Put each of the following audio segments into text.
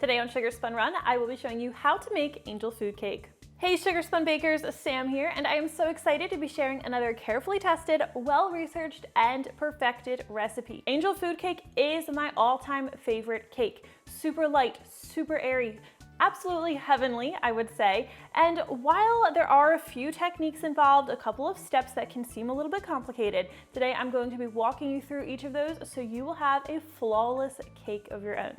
Today on Sugar Spun Run, I will be showing you how to make angel food cake. Hey Sugar Spun Bakers, Sam here, and I am so excited to be sharing another carefully tested, well-researched, and perfected recipe. Angel food cake is my all-time favorite cake. Super light, super airy, absolutely heavenly, I would say. And while there are a few techniques involved, a couple of steps that can seem a little bit complicated, today I'm going to be walking you through each of those so you will have a flawless cake of your own.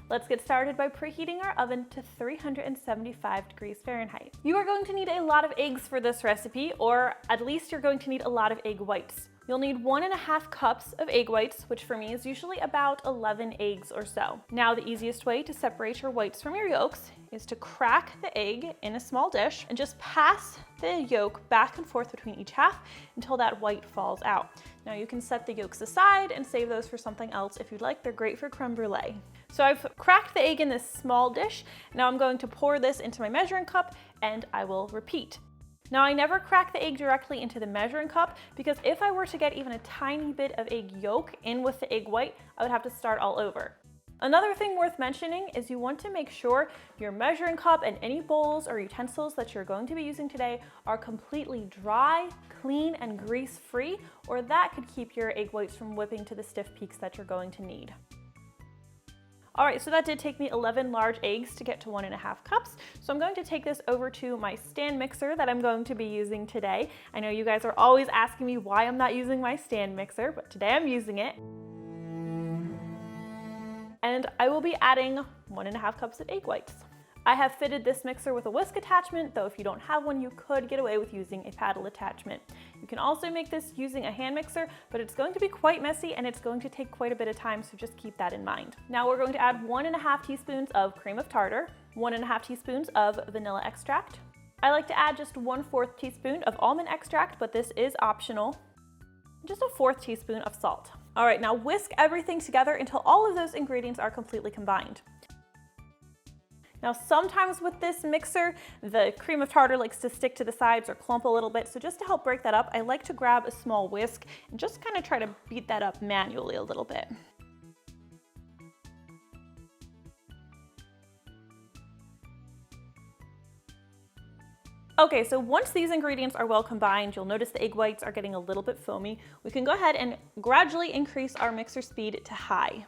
Let's get started by preheating our oven to 375 degrees Fahrenheit. You are going to need a lot of eggs for this recipe, or at least you're going to need a lot of egg whites. You'll need 1.5 cups of egg whites, which for me is usually about 11 eggs or so. Now, the easiest way to separate your whites from your yolks is to crack the egg in a small dish and just pass the yolk back and forth between each half until that white falls out. Now you can set the yolks aside and save those for something else if you'd like. They're great for creme brulee. So I've cracked the egg in this small dish. Now I'm going to pour this into my measuring cup and I will repeat. Now I never crack the egg directly into the measuring cup because if I were to get even a tiny bit of egg yolk in with the egg white, I would have to start all over. Another thing worth mentioning is you want to make sure your measuring cup and any bowls or utensils that you're going to be using today are completely dry, clean, and grease-free, or that could keep your egg whites from whipping to the stiff peaks that you're going to need. All right, so that did take me 11 large eggs to get to 1.5 cups. So I'm going to take this over to my stand mixer that I'm going to be using today. I know you guys are always asking me why I'm not using my stand mixer, but today I'm using it. And I will be adding 1.5 cups of egg whites. I have fitted this mixer with a whisk attachment, though if you don't have one, you could get away with using a paddle attachment. You can also make this using a hand mixer, but it's going to be quite messy and it's going to take quite a bit of time, so just keep that in mind. Now we're going to add 1.5 teaspoons of cream of tartar, 1.5 teaspoons of vanilla extract. I like to add just 1/4 teaspoon of almond extract, but this is optional. Just a 1/4 teaspoon of salt. All right, now whisk everything together until all of those ingredients are completely combined. Now, sometimes with this mixer, the cream of tartar likes to stick to the sides or clump a little bit. So just to help break that up, I like to grab a small whisk and just kind of try to beat that up manually a little bit. Okay, so once these ingredients are well combined, you'll notice the egg whites are getting a little bit foamy. We can go ahead and gradually increase our mixer speed to high.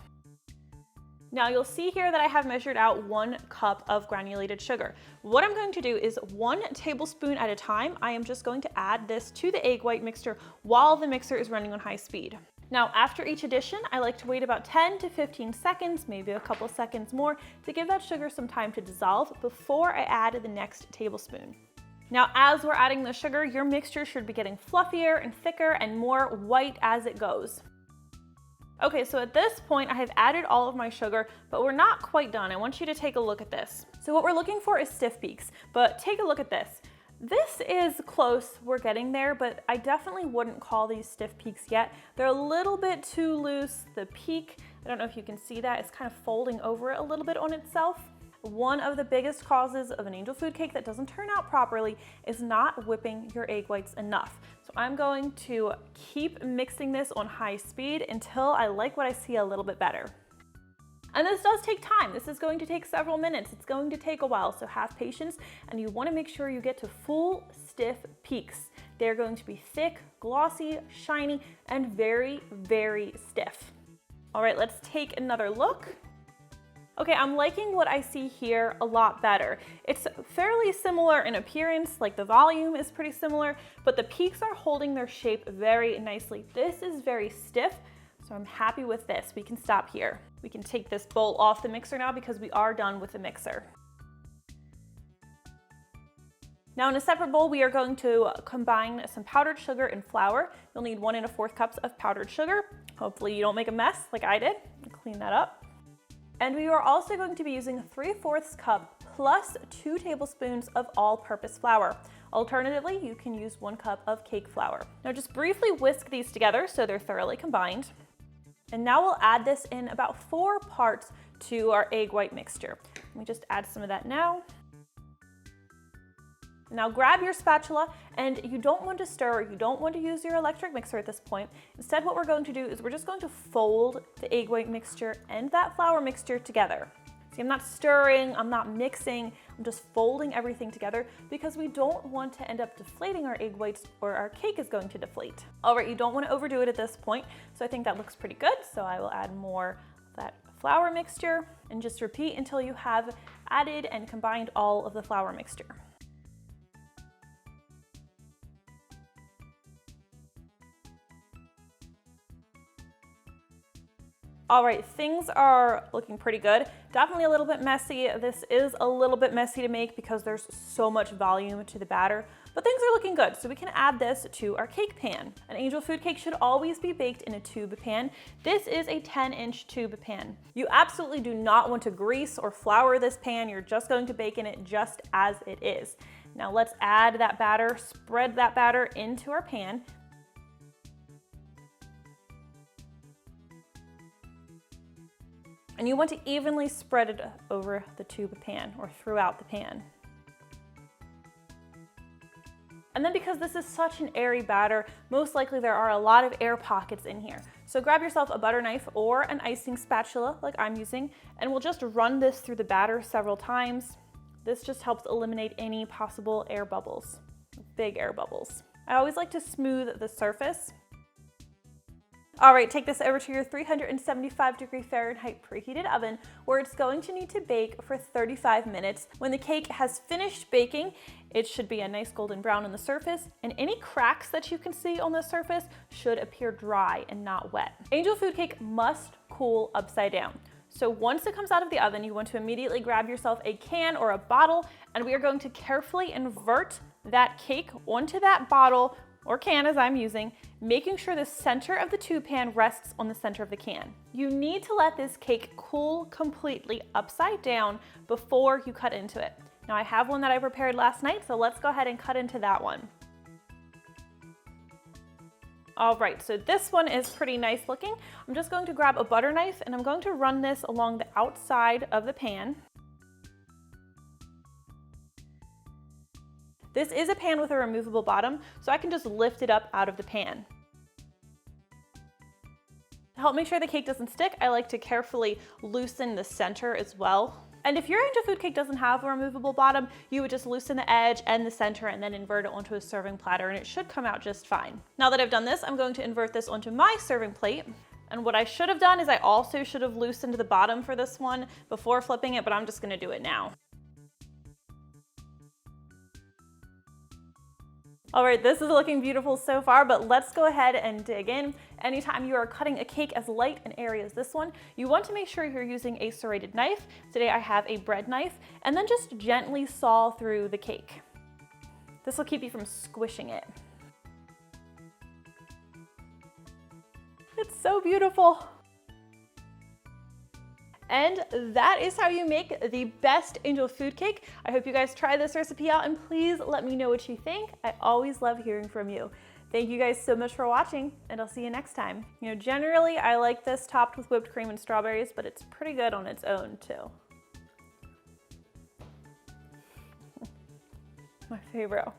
Now you'll see here that I have measured out 1 cup of granulated sugar. What I'm going to do is 1 tablespoon at a time. I am just going to add this to the egg white mixture while the mixer is running on high speed. Now after each addition, I like to wait about 10 to 15 seconds, maybe a couple seconds more, to give that sugar some time to dissolve before I add the next tablespoon. Now as we're adding the sugar, your mixture should be getting fluffier and thicker and more white as it goes. Okay, so at this point I have added all of my sugar, but we're not quite done. I want you to take a look at this. So what we're looking for is stiff peaks, but take a look at this. This is close, we're getting there, but I definitely wouldn't call these stiff peaks yet. They're a little bit too loose. The peak, I don't know if you can see that, it's kind of folding over a little bit on itself. One of the biggest causes of an angel food cake that doesn't turn out properly is not whipping your egg whites enough. So I'm going to keep mixing this on high speed until I like what I see a little bit better. And this does take time. This is going to take several minutes. It's going to take a while, so have patience, and you want to make sure you get to full stiff peaks. They're going to be thick, glossy, shiny, and very, very stiff. All right, let's take another look. Okay, I'm liking what I see here a lot better. It's fairly similar in appearance, like the volume is pretty similar, but the peaks are holding their shape very nicely. This is very stiff, so I'm happy with this. We can stop here. We can take this bowl off the mixer now because we are done with the mixer. Now in a separate bowl, we are going to combine some powdered sugar and flour. You'll need 1 1/4 cups of powdered sugar. Hopefully you don't make a mess like I did. Clean that up. And we are also going to be using 3/4 cup plus 2 tablespoons of all-purpose flour. Alternatively, you can use 1 cup of cake flour. Now just briefly whisk these together so they're thoroughly combined. And now we'll add this in about 4 parts to our egg white mixture. Let me just add some of that now. Now grab your spatula, and you don't want to stir, you don't want to use your electric mixer at this point. Instead, what we're going to do is we're just going to fold the egg white mixture and that flour mixture together. So See, I'm not stirring, I'm not mixing, I'm just folding everything together because we don't want to end up deflating our egg whites or our cake is going to deflate. All right, you don't want to overdo it at this point, so I think that looks pretty good. So I will add more of that flour mixture and just repeat until you have added and combined all of the flour mixture. All right, things are looking pretty good. Definitely a little bit messy. This is a little bit messy to make because there's so much volume to the batter, but things are looking good. So we can add this to our cake pan. An angel food cake should always be baked in a tube pan. This is a 10-inch tube pan. You absolutely do not want to grease or flour this pan. You're just going to bake in it just as it is. Now let's add that batter, spread that batter into our pan. And you want to evenly spread it over the tube pan or throughout the pan. And then because this is such an airy batter, most likely there are a lot of air pockets in here. So grab yourself a butter knife or an icing spatula like I'm using, and we'll just run this through the batter several times. This just helps eliminate any possible air bubbles, big air bubbles. I always like to smooth the surface. All right, take this over to your 375-degree Fahrenheit preheated oven where it's going to need to bake for 35 minutes. When the cake has finished baking, it should be a nice golden brown on the surface, and any cracks that you can see on the surface should appear dry and not wet. Angel food cake must cool upside down. So once it comes out of the oven, you want to immediately grab yourself a can or a bottle, and we are going to carefully invert that cake onto that bottle or can as I'm using, making sure the center of the tube pan rests on the center of the can. You need to let this cake cool completely upside down before you cut into it. Now I have one that I prepared last night, so let's go ahead and cut into that one. All right, so this one is pretty nice looking. I'm just going to grab a butter knife and I'm going to run this along the outside of the pan. This is a pan with a removable bottom, so I can just lift it up out of the pan. To help make sure the cake doesn't stick, I like to carefully loosen the center as well. And if your angel food cake doesn't have a removable bottom, you would just loosen the edge and the center and then invert it onto a serving platter and it should come out just fine. Now that I've done this, I'm going to invert this onto my serving plate. And what I should have done is I also should have loosened the bottom for this one before flipping it, but I'm just gonna do it now. All right, this is looking beautiful so far, but let's go ahead and dig in. Anytime you are cutting a cake as light and airy as this one, you want to make sure you're using a serrated knife. Today I have a bread knife, and then just gently saw through the cake. This will keep you from squishing it. It's so beautiful. And that is how you make the best angel food cake. I hope you guys try this recipe out and please let me know what you think. I always love hearing from you. Thank you guys so much for watching and I'll see you next time. You know, generally I like this topped with whipped cream and strawberries, but it's pretty good on its own too. My favorite.